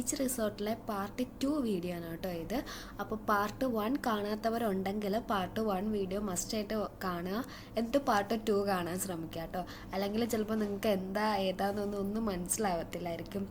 Beach റിസോർട്ടിലെ part 2 video ആണ് കേട്ടോ ഇത്. അപ്പോൾ പാർട്ട് 1 കാണാത്തവരുണ്ടെങ്കിൽ പാർട്ട് 1 വീഡിയോ മസ്റ്റായിട്ട് കാണുക, എന്നിട്ട് പാർട്ട് 2 കാണാൻ ശ്രമിക്കുക കേട്ടോ. അല്ലെങ്കിൽ ചിലപ്പോൾ നിങ്ങൾക്ക് ഏതാണെന്നൊന്നും മനസ്സിലാവത്തില്ലായിരിക്കും.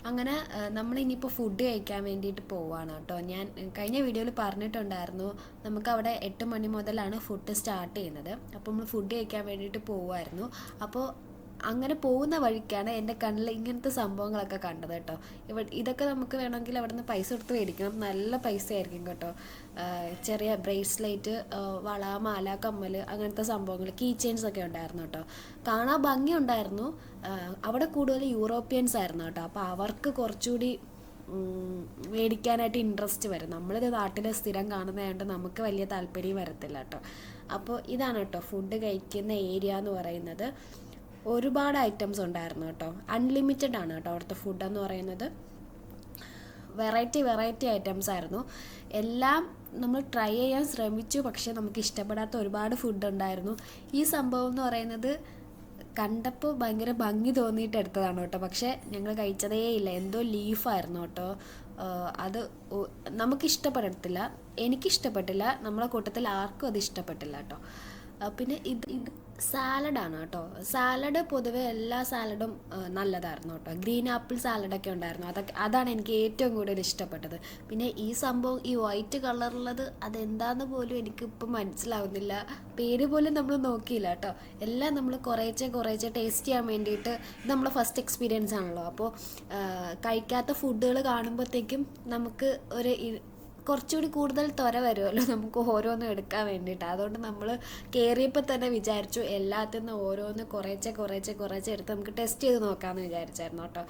അങ്ങനെ നമ്മളിനിയിപ്പോൾ ഫുഡ് കഴിക്കാൻ വേണ്ടിയിട്ട് പോവുകയാണ് കേട്ടോ. ഞാൻ കഴിഞ്ഞ വീഡിയോയിൽ പറഞ്ഞിട്ടുണ്ടായിരുന്നു നമുക്ക് അവിടെ 8 മണി മുതലാണ് ഫുഡ് സ്റ്റാർട്ട് ചെയ്യുന്നത്. അപ്പോൾ നമ്മൾ ഫുഡ് കഴിക്കാൻ വേണ്ടിയിട്ട് പോവുമായിരുന്നു. അപ്പോൾ അങ്ങനെ പോകുന്ന വഴിക്കാണ് എൻ്റെ കണ്ണിൽ ഇങ്ങനത്തെ സംഭവങ്ങളൊക്കെ കണ്ടത് കേട്ടോ. ഇതൊക്കെ നമുക്ക് വേണമെങ്കിൽ അവിടെ നിന്ന് പൈസ കൊടുത്ത് മേടിക്കണം, നല്ല പൈസ ആയിരിക്കും കേട്ടോ. ചെറിയ ബ്രേസ്ലെറ്റ്, വള, മാല, കമ്മൽ, അങ്ങനത്തെ സംഭവങ്ങൾ, കീ ചെയിൻസ് ഒക്കെ ഉണ്ടായിരുന്നു കേട്ടോ. കാണാൻ ഭംഗി ഉണ്ടായിരുന്നു. അവിടെ കൂടുതൽ യൂറോപ്യൻസ് ആയിരുന്നു കേട്ടോ. അപ്പോൾ അവർക്ക് കുറച്ചുകൂടി മേടിക്കാനായിട്ട് ഇൻട്രസ്റ്റ് വരും. നമ്മളിത് നാട്ടിൽ സ്ഥിരം കാണുന്നതുകൊണ്ട് നമുക്ക് വലിയ താല്പര്യം വരത്തില്ല കേട്ടോ. അപ്പോൾ ഇതാണ് കേട്ടോ ഫുഡ് കഴിക്കുന്ന ഏരിയ എന്ന് പറയുന്നത്. ഒരുപാട് ഐറ്റംസ് ഉണ്ടായിരുന്നു കേട്ടോ. അൺലിമിറ്റഡ് ആണ് കേട്ടോ അവിടുത്തെ ഫുഡ് എന്ന് പറയുന്നത്. വെറൈറ്റി ഐറ്റംസ് ആയിരുന്നു. എല്ലാം നമ്മൾ ട്രൈ ചെയ്യാൻ ശ്രമിച്ചു, പക്ഷേ നമുക്ക് ഇഷ്ടപ്പെടാത്ത ഒരുപാട് ഫുഡ് ഉണ്ടായിരുന്നു. ഈ സംഭവം എന്ന് പറയുന്നത് കണ്ടപ്പോൾ ഭയങ്കര ഭംഗി തോന്നിയിട്ട് എടുത്തതാണ് കേട്ടോ. പക്ഷേ ഞങ്ങൾ കഴിച്ചതേ ഇല്ല, എന്തോ ലീഫായിരുന്നു കേട്ടോ. അത് നമുക്കിഷ്ടപ്പെടത്തില്ല, എനിക്കിഷ്ടപ്പെട്ടില്ല, നമ്മളെ കൂട്ടത്തിൽ ആർക്കും അത് ഇഷ്ടപ്പെട്ടില്ല കേട്ടോ. പിന്നെ ഇത് സാലഡാണ് കേട്ടോ. സാലഡ് പൊതുവെ എല്ലാ സാലഡും നല്ലതായിരുന്നു കേട്ടോ. ഗ്രീൻ ആപ്പിൾ സാലഡൊക്കെ ഉണ്ടായിരുന്നു, അതാണ് എനിക്ക് ഏറ്റവും കൂടുതൽ ഇഷ്ടപ്പെട്ടത്. പിന്നെ ഈ സംഭവം, ഈ വൈറ്റ് കളറുള്ളത് അതെന്താന്ന് പോലും എനിക്കിപ്പോൾ മനസ്സിലാവുന്നില്ല. പേര് പോലും നമ്മൾ നോക്കിയില്ല കേട്ടോ. എല്ലാം നമ്മൾ കുറേശ്ശെ ടേസ്റ്റ് ചെയ്യാൻ വേണ്ടിയിട്ട്, ഇത് നമ്മളെ ഫസ്റ്റ് എക്സ്പീരിയൻസ് ആണല്ലോ. അപ്പോൾ കഴിക്കാത്ത ഫുഡുകൾ കാണുമ്പോഴത്തേക്കും നമുക്ക് കുറച്ചുകൂടി കൂടുതൽ ത്വര വരുമല്ലോ നമുക്ക് ഓരോന്നും എടുക്കാൻ വേണ്ടിയിട്ട്. അതുകൊണ്ട് നമ്മൾ കയറിയപ്പോൾ തന്നെ വിചാരിച്ചു എല്ലാത്തിൽ നിന്ന് ഓരോന്ന് കുറേശ്ശെ എടുത്ത് നമുക്ക് ടെസ്റ്റ് ചെയ്ത് നോക്കാമെന്ന് വിചാരിച്ചായിരുന്നു കേട്ടോ.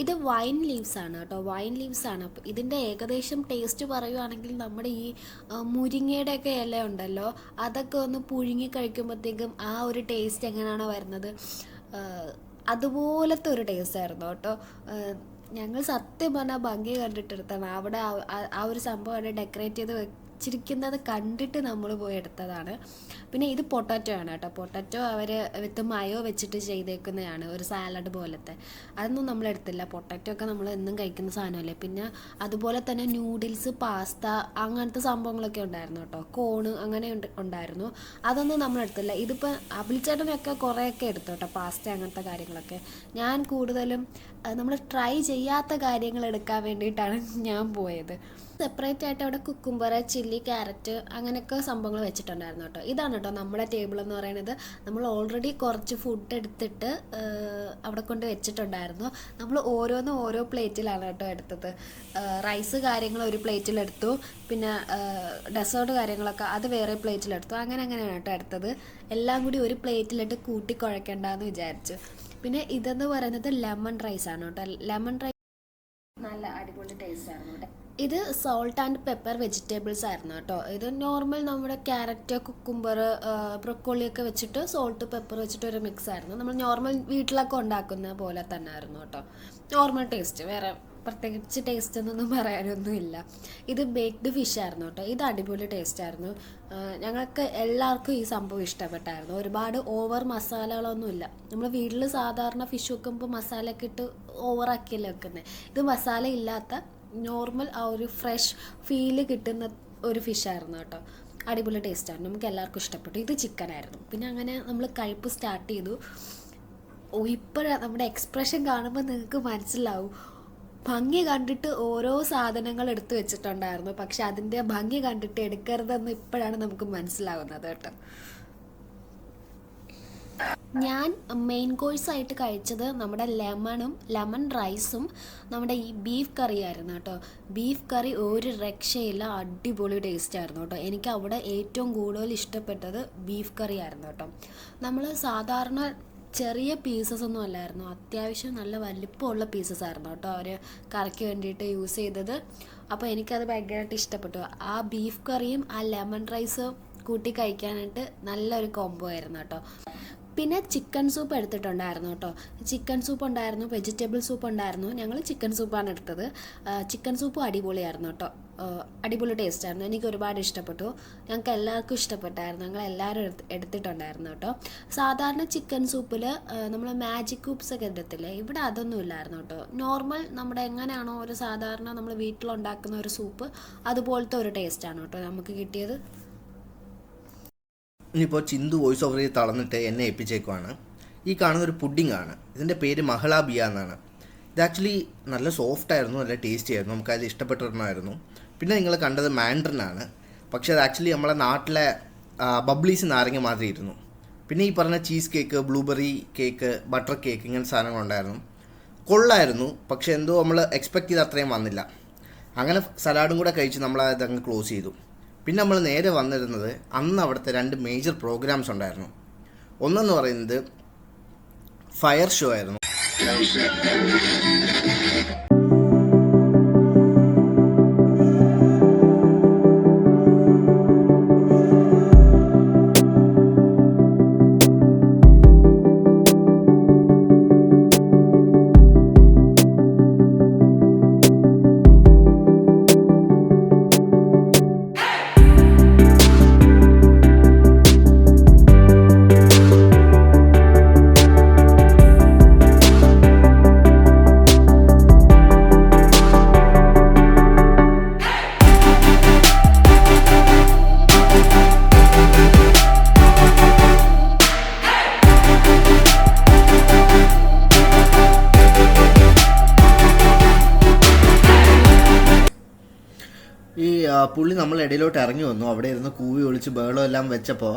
ഇത് വൈൻ ലീവ്സ് ആണ് കേട്ടോ, വൈൻ ലീവ്സ് ആണ്. അപ്പോൾ ഇതിൻ്റെ ഏകദേശം ടേസ്റ്റ് പറയുവാണെങ്കിൽ നമ്മുടെ ഈ മുരിങ്ങയുടെയൊക്കെ ഇല ഉണ്ടല്ലോ, അതൊക്കെ ഒന്ന് പുഴുങ്ങി കഴിക്കുമ്പോഴത്തേക്കും ആ ഒരു ടേസ്റ്റ് എങ്ങനെയാണോ വരുന്നത്, അതുപോലത്തെ ഒരു ടേസ്റ്റ് ആയിരുന്നു കേട്ടോ. ഞങ്ങൾ സത്യം പറഞ്ഞാൽ ഭംഗി കണ്ടിട്ടെടുത്താണ്. അവിടെ ആ ഒരു സംഭവം അവിടെ ഡെക്കറേറ്റ് ചെയ്ത് വെച്ചിരിക്കുന്നത് കണ്ടിട്ട് നമ്മൾ പോയി എടുത്തതാണ്. പിന്നെ ഇത് പൊട്ടാറ്റോ ആണ് കേട്ടോ. പൊട്ടാറ്റോ അവർ വിത്ത് മയോ വെച്ചിട്ട് ചെയ്തേക്കുന്നതാണ്, ഒരു സാലഡ് പോലത്തെ. അതൊന്നും നമ്മൾ എടുത്തില്ല. പൊട്ടാറ്റോ ഒക്കെ നമ്മൾ എന്നും കഴിക്കുന്ന സാധനമല്ലേ. പിന്നെ അതുപോലെ തന്നെ നൂഡിൽസ്, പാസ്ത, അങ്ങനത്തെ സംഭവങ്ങളൊക്കെ ഉണ്ടായിരുന്നു കേട്ടോ. കോണ് അങ്ങനെ ഉണ്ടായിരുന്നു. അതൊന്നും നമ്മൾ എടുത്തില്ല. ഇതിപ്പോൾ അബിൽച്ചേട്ടനൊക്കെ കുറേയൊക്കെ എടുത്തു കേട്ടോ, പാസ്ത അങ്ങനത്തെ കാര്യങ്ങളൊക്കെ. ഞാൻ കൂടുതലും നമ്മൾ ട്രൈ ചെയ്യാത്ത കാര്യങ്ങൾ എടുക്കാൻ വേണ്ടിയിട്ടാണ് ഞാൻ പോയത്. സെപ്പറേറ്റ് ആയിട്ട് അവിടെ കുക്കുംബർ, ചില്ലി, ക്യാരറ്റ് അങ്ങനെയൊക്കെ സംഭവങ്ങൾ വെച്ചിട്ടുണ്ടായിരുന്നു കേട്ടോ. ഇതാണ് കേട്ടോ നമ്മുടെ ടേബിൾ എന്ന് പറയുന്നത്. നമ്മൾ ഓൾറെഡി കുറച്ച് ഫുഡ് എടുത്തിട്ട് അവിടെ കൊണ്ട് വെച്ചിട്ടുണ്ടായിരുന്നു. നമ്മൾ ഓരോ പ്ലേറ്റിലാണ് കേട്ടോ എടുത്തത്. റൈസ് കാര്യങ്ങൾ ഒരു പ്ലേറ്റിലെടുത്തു, പിന്നെ ഡെസേർട്ട് കാര്യങ്ങളൊക്കെ അത് വേറെ പ്ലേറ്റിലെടുത്തു. അങ്ങനെയാണ് കേട്ടോ എടുത്തത്. എല്ലാം കൂടി ഒരു പ്ലേറ്റിലിട്ട് കൂട്ടി കുഴക്കണ്ടെന്ന് വിചാരിച്ചു. പിന്നെ ഇതെന്ന് പറയുന്നത് ലെമൺ റൈസ് ആണ് കേട്ടോ. ലെമൺ റൈസ് നല്ല അടിപൊളി ടേസ്റ്റ് ആയിരുന്നു കേട്ടോ. ഇത് സോൾട്ട് ആൻഡ് പെപ്പർ വെജിറ്റബിൾസ് ആയിരുന്നു കേട്ടോ. ഇത് നോർമൽ നമ്മുടെ ക്യാരറ്റ്, കുക്കുംബർ, ബ്രൊക്കോളിയൊക്കെ വെച്ചിട്ട് സോൾട്ട് പെപ്പർ വെച്ചിട്ട് ഒരു മിക്സ് ആയിരുന്നു. നമ്മൾ നോർമൽ വീട്ടിലൊക്കെ ഉണ്ടാക്കുന്ന പോലെ തന്നെ ആയിരുന്നു കേട്ടോ. നോർമൽ ടേസ്റ്റ്, വേറെ പ്രത്യേകിച്ച് ടേസ്റ്റ് എന്നൊന്നും പറയാനൊന്നുമില്ല. ഇത് ബേക്ക്ഡ് ഫിഷ് ആയിരുന്നു കേട്ടോ. ഇത് അടിപൊളി ടേസ്റ്റ് ആയിരുന്നു. ഞങ്ങൾക്ക് എല്ലാവർക്കും ഈ സംഭവം ഇഷ്ടപ്പെട്ടായിരുന്നു. ഒരുപാട് ഓവർ മസാലകളൊന്നുമില്ല. നമ്മൾ വീട്ടിൽ സാധാരണ ഫിഷ് വെക്കുമ്പോൾ മസാലയൊക്കെ ഇട്ട് ഓവറാക്കിയല്ലേ വെക്കുന്നത്. ഇത് മസാല ഇല്ലാത്ത നോർമൽ ആ ഒരു ഫ്രഷ് ഫീല് കിട്ടുന്ന ഒരു ഫിഷായിരുന്നു കേട്ടോ. അടിപൊളി ടേസ്റ്റായിരുന്നു, നമുക്ക് എല്ലാവർക്കും ഇഷ്ടപ്പെട്ടു. ഇത് ചിക്കനായിരുന്നു. പിന്നെ അങ്ങനെ നമ്മൾ കഴിപ്പ് സ്റ്റാർട്ട് ചെയ്തു. ഇപ്പോഴാണ് നമ്മുടെ എക്സ്പ്രഷൻ കാണുമ്പോൾ നിങ്ങൾക്ക് മനസ്സിലാവും. ഭംഗി കണ്ടിട്ട് ഓരോ സാധനങ്ങൾ എടുത്തു വെച്ചിട്ടുണ്ടായിരുന്നു, പക്ഷെ അതിൻ്റെ ഭംഗി കണ്ടിട്ട് എടുക്കരുതെന്ന് ഇപ്പോഴാണ് നമുക്ക് മനസ്സിലാവുന്നത് കേട്ടോ. ഞാൻ മെയിൻ കോഴ്സായിട്ട് കഴിച്ചത് നമ്മുടെ ലെമൺ റൈസും നമ്മുടെ ഈ ബീഫ് കറി ആയിരുന്നു കേട്ടോ. ബീഫ് കറി ഒരു രക്ഷയില്ല, അടിപൊളി ടേസ്റ്റ് ആയിരുന്നു കേട്ടോ. എനിക്ക് അവിടെ ഏറ്റവും കൂടുതൽ ഇഷ്ടപ്പെട്ടത് ബീഫ് കറി ആയിരുന്നു കേട്ടോ. നമ്മൾ സാധാരണ ചെറിയ പീസസ് ഒന്നും അല്ലായിരുന്നു, അത്യാവശ്യം നല്ല വലിപ്പമുള്ള പീസസ് ആയിരുന്നു കേട്ടോ അവർ കറിക്ക് വേണ്ടിയിട്ട് യൂസ് ചെയ്തത്. അപ്പോൾ എനിക്കത് ഭയങ്കരമായിട്ട് ഇഷ്ടപ്പെട്ടു. ആ ബീഫ് കറിയും ആ ലെമൺ റൈസും കൂട്ടി കഴിക്കാനായിട്ട് നല്ലൊരു കോംബോ ആയിരുന്നു കേട്ടോ. പിന്നെ ചിക്കൻ സൂപ്പ് എടുത്തിട്ടുണ്ടായിരുന്നു കേട്ടോ. ചിക്കൻ സൂപ്പ് ഉണ്ടായിരുന്നു, വെജിറ്റബിൾ സൂപ്പ് ഉണ്ടായിരുന്നു. ഞങ്ങൾ ചിക്കൻ സൂപ്പാണ് എടുത്തത്. ചിക്കൻ സൂപ്പും അടിപൊളിയായിരുന്നു കേട്ടോ. അടിപൊളി ടേസ്റ്റായിരുന്നു. എനിക്ക് ഒരുപാട് ഇഷ്ടപ്പെട്ടു. ഞങ്ങൾക്ക് എല്ലാവർക്കും ഇഷ്ടപ്പെട്ടായിരുന്നു. ഞങ്ങൾ എല്ലാവരും എടുത്തിട്ടുണ്ടായിരുന്നു കേട്ടോ. സാധാരണ ചിക്കൻ സൂപ്പിൽ നമ്മൾ മാജിക് ക്യൂബ്സ് ഒക്കെ എടുത്തില്ലേ, ഇവിടെ അതൊന്നും ഇല്ലായിരുന്നു കേട്ടോ. നോർമൽ നമ്മുടെ എങ്ങനെയാണോ ഒരു സാധാരണ നമ്മൾ വീട്ടിലുണ്ടാക്കുന്ന ഒരു സൂപ്പ് അതുപോലത്തെ ഒരു ടേസ്റ്റാണ് കേട്ടോ നമുക്ക് കിട്ടിയത്. ഇനിയിപ്പോൾ ചിന്തു വോയിസ് ഓവർ ചെയ്ത് തളർന്നിട്ട് എന്നെ ഏൽപ്പിച്ചേക്കുവാണ്. ഈ കാണുന്ന ഒരു പുഡിംഗ് ആണ്. ഇതിൻ്റെ പേര് മഹളാബിയ എന്നാണ്. ഇത് ആക്ച്വലി നല്ല സോഫ്റ്റ് ആയിരുന്നു, നല്ല ടേസ്റ്റി ആയിരുന്നു. നമുക്കത് ഇഷ്ടപ്പെട്ടിരുന്നായിരുന്നു. പിന്നെ നിങ്ങൾ കണ്ടത് മാൻഡ്രിനാണ്. പക്ഷേ അത് ആക്ച്വലി നമ്മളെ നാട്ടിലെ ബബ്ലീസ് നാരങ്ങ മാതിരി ഇരുന്നു. പിന്നെ ഈ പറഞ്ഞ cheese cake, blueberry cake, butter cake, ഇങ്ങനത്തെ സാധനങ്ങളുണ്ടായിരുന്നു. കൊള്ളായിരുന്നു. പക്ഷേ എന്തോ നമ്മൾ എക്സ്പെക്റ്റ് ചെയ്ത് അത്രയും വന്നില്ല. അങ്ങനെ സലാഡും കൂടെ കഴിച്ച് നമ്മളത് അങ്ങ് ക്ലോസ് ചെയ്തു. പിന്നെ നമ്മൾ നേരെ വന്നിരുന്നത് അന്ന് അവിടുത്തെ 2 മേജർ പ്രോഗ്രാംസ് ഉണ്ടായിരുന്നു. ഒന്നെന്ന് പറയുന്നത് ഫയർ ഷോ ആയിരുന്നു. ഈ പുള്ളി നമ്മൾ ഇടയിലോട്ട് ഇറങ്ങി വന്നു. അവിടെ ഇരുന്ന് കൂവി ഒളിച്ച് ബഹളം എല്ലാം വെച്ചപ്പോൾ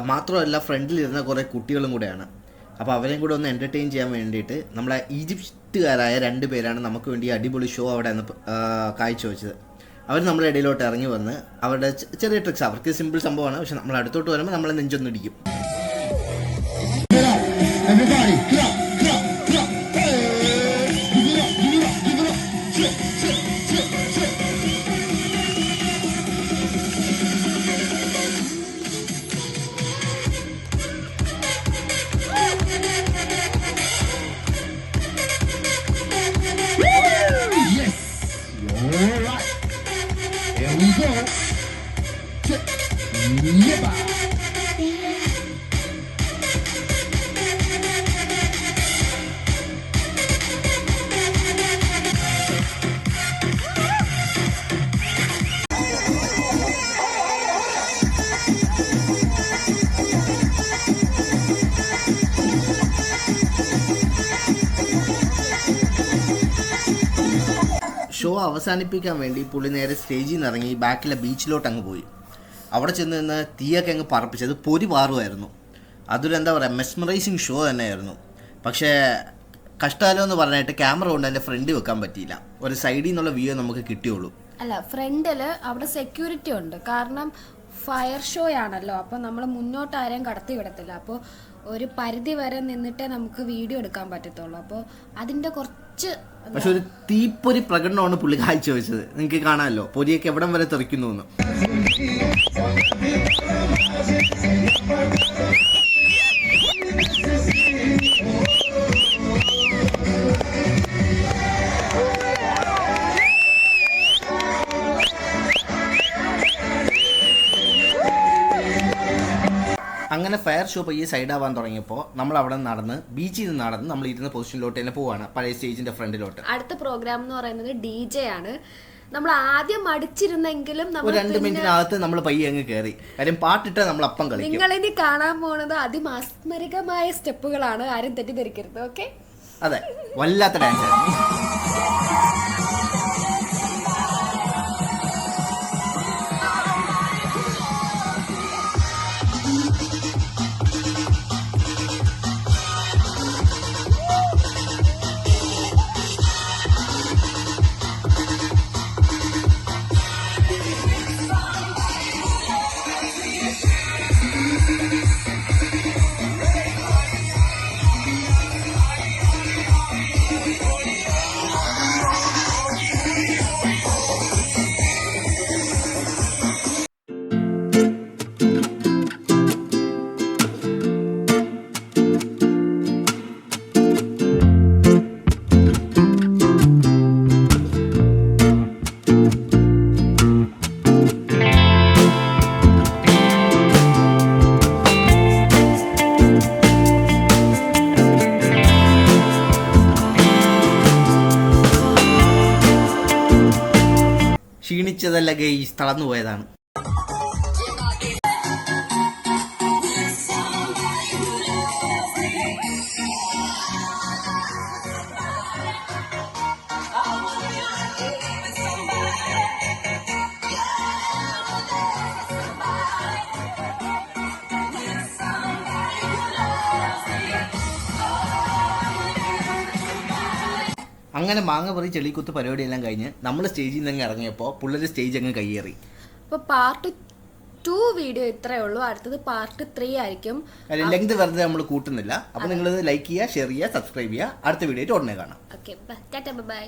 മാത്രമല്ല ഫ്രണ്ടിലിരുന്ന കുറേ കുട്ടികളും കൂടെയാണ്. അപ്പോൾ അവരെയും കൂടെ ഒന്ന് എൻ്റർടൈൻ ചെയ്യാൻ വേണ്ടിയിട്ട് നമ്മളെ ഈജിപ്തുകാരായ 2 പേരാണ് നമുക്ക് വേണ്ടി അടിപൊളി ഷോ അവിടെ നിന്ന് കാഴ്ചവെച്ചത്. അവർ നമ്മുടെ ഇടയിലോട്ട് ഇറങ്ങി വന്ന് അവരുടെ ചെറിയ ട്രിക്സ്, അവർക്ക് സിമ്പിൾ സംഭവമാണ്, പക്ഷെ നമ്മൾ അടുത്തോട്ട് വരുമ്പോൾ നമ്മളെ നെഞ്ചൊന്നിടിക്കും. ഷോ അവസാനിപ്പിക്കാൻ വേണ്ടി പുള്ളി നേരെ സ്റ്റേജിൽ നിന്ന് ഇറങ്ങി ബാക്കിലെ ബീച്ചിലോട്ട് അങ്ങ് പോയി. അവിടെ ചെന്ന് നിന്ന് തീയൊക്കെ അങ്ങ് പറപ്പിച്ചത് പൊരി പാറുമായിരുന്നു. അതൊരു എന്താ പറയുക, മെസ്മറൈസിങ് ഷോ തന്നെയായിരുന്നു. പക്ഷേ കഷ്ടകാലം എന്ന് പറഞ്ഞിട്ട് ക്യാമറ കൊണ്ട് അതിൻ്റെ ഫ്രണ്ട് വെക്കാൻ പറ്റിയില്ല. ഒരു സൈഡിൽ നിന്നുള്ള വ്യൂ നമുക്ക് കിട്ടിയുള്ളൂ. അല്ല, ഫ്രണ്ടിൽ അവിടെ സെക്യൂരിറ്റി ഉണ്ട്. കാരണം ഫയർ ഷോ ആണല്ലോ, അപ്പോൾ നമ്മൾ മുന്നോട്ട് ആരെയും കടത്തി വിടത്തില്ല. അപ്പോൾ ഒരു പരിധി വരെ നിന്നിട്ടേ നമുക്ക് വീഡിയോ എടുക്കാൻ പറ്റത്തുള്ളൂ. അപ്പോൾ അതിൻ്റെ കുറച്ച് പക്ഷെ ഒരു തീപ്പൊരി പ്രകടനമാണ് പുള്ളി കാഴ്ചവെച്ചത്. നിങ്ങൾക്ക് കാണാമല്ലോ പൊരിയൊക്കെ എവിടം വരെ തെറിക്കുന്നു എന്ന്. അങ്ങനെ ഫയർ ഷോ പയ്യെ സൈഡാവാൻ തുടങ്ങിയപ്പോൾ നമ്മൾ അവിടെ നടന്ന് ബീച്ചിൽ നിന്ന് നടന്ന് നമ്മൾ ഇരുന്ന പൊസിഷനിലോട്ട് തന്നെ പോവാണ്, പഴയ സ്റ്റേജിന്റെ ഫ്രണ്ടിലോട്ട്. അടുത്ത പ്രോഗ്രാം എന്ന് പറയുന്നത് DJ ആണ്. നമ്മൾ ആദ്യം മടിച്ചിരുന്നെങ്കിലും ഒരു 2 മിനിറ്റിനകത്ത് നമ്മൾ പയ്യെ അങ്ങ് കയറി. കാര്യം പാട്ടിട്ട് നമ്മൾ അപ്പം കളിക്കും. നിങ്ങളിനി കാണാൻ പോകുന്നത് അതിമാസ്മരികമായ സ്റ്റെപ്പുകളാണ്, ആരും തെറ്റിദ്ധരിക്കരുത്. ഓക്കെ, അതെ, വല്ലാത്ത ഡാൻസ് ആയിരുന്നു. ചിരിച്ചതല്ല ഗെയ്സ്, തളർന്നു പോയതാണ്. അങ്ങനെ മാങ്ങ പറി ചെളിക്കുത്ത് പരിപാടിയെല്ലാം കഴിഞ്ഞ് നമ്മൾ സ്റ്റേജിൽ നിന്ന് ഇറങ്ങിയപ്പോൾ പുള്ളേർ സ്റ്റേജ് അങ്ങ് കയ്യേറി. അപ്പോൾ പാർട്ട് 2 വീഡിയോ ഇത്രയേ ഉള്ളൂ. അടുത്തത് പാർട്ട് 3 ആയിരിക്കും. ലെങ്ത് വെറുതെ നമ്മൾ കൂട്ടുന്നില്ല. അപ്പോൾ നിങ്ങൾ ലൈക്ക് ചെയ്യുക, ഷെയർ ചെയ്യുക, സബ്സ്ക്രൈബ് ചെയ്യുക. അടുത്ത വീഡിയോ ഉടനെ കാണാം. Okay, by.